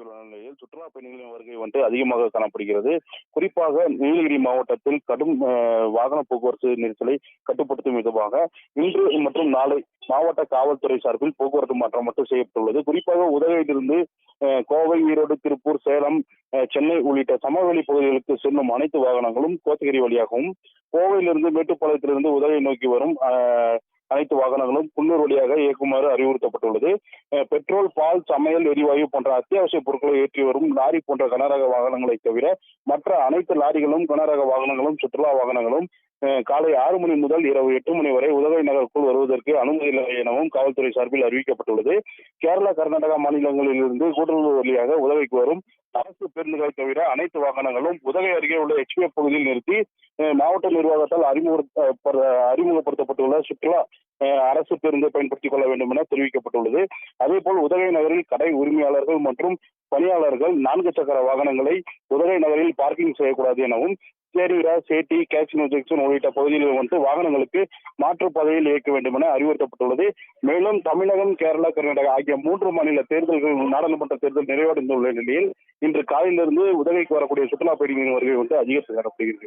நிலையில் சுற்றுலா பயணிகளின் வருகை அதிகமாக காணப்படுகிறது. குறிப்பாக நீலகிரி மாவட்டத்தில் கடும் வாகன போக்குவரத்து நெரிசலை கட்டுப்படுத்தும் விதமாக இன்று மற்றும் நாளை மாவட்ட காவல்துறை சார்பில் போக்குவரத்து மாற்றம் மட்டும் செய்யப்பட்டுள்ளது. குறிப்பாக உதகையிலிருந்து கோவை, ஈரோடு, திருப்பூர், சேலம், சென்னை உள்ளிட்ட சமவெளி பகுதிகளுக்கு செல்லும் அனைத்து வாகனங்களும் கோத்தகிரி வழியாகவும், கோவையிலிருந்து மேட்டுப்பாளையத்திலிருந்து உதகை நோக்கி வரும் அனைத்து வாகனங்களும் குன்னூர் வழியாக இயக்குமாறு அறிவுறுத்தப்பட்டுள்ளது. பெட்ரோல், பால், சமையல் எரிவாயு போன்ற அத்தியாவசிய பொருட்களை ஏற்றி வரும் லாரி போன்ற கனரக வாகனங்களை தவிர மற்ற அனைத்து லாரிகளும், கனரக வாகனங்களும், சுற்றுலா வாகனங்களும் காலை 6 மணி முதல் இரவு 8 மணி வரை உதகை நகருக்குள் வருவதற்கு அனுமதி இல்லை எனவும் காவல்துறை சார்பில் அறிவிக்கப்பட்டுள்ளது. கேரளா, கர்நாடகா மாநிலங்களில் இருந்து கூடலூர் வழியாக உதகைக்கு வரும் அரசு பேருந்துகளை தவிர அனைத்து வாகனங்களும் உதகை அருகே உள்ள HPF பகுதியில் நிறுத்தி மாவட்ட நிர்வாகத்தால் அறிமுகப்படுத்தப்பட்டுள்ள சுற்றுலா அரசு பேருந்தை பயன்படுத்திக் கொள்ள வேண்டும் என தெரிவிக்கப்பட்டுள்ளது. அதேபோல் உதகை நகரில் கடை உரிமையாளர்கள் மற்றும் பணியாளர்கள் 4 சக்கர வாகனங்களை உதகை நகரில் பார்க்கிங் செய்யக்கூடாது எனவும், சேரிரா, சேட்டி, கேசினோ ஜங்ஷன் உள்ளிட்ட பகுதிகளில் வாகனங்களுக்கு மாற்றுப்பாதையில் இயக்க வேண்டும் என அறிவுறுத்தப்பட்டுள்ளது. மேலும் தமிழகம், கேரளா, கர்நாடகா ஆகிய 3 மாநில தேர்தல்கள் நாடாளுமன்ற தேர்தல் நிறைவடைந்துள்ள நிலையில் இன்று காலையிலிருந்து உதகைக்கு வரக்கூடிய சுற்றுலா பயணிகளின் வருகை அதிகரித்து காணப்படுகிறது.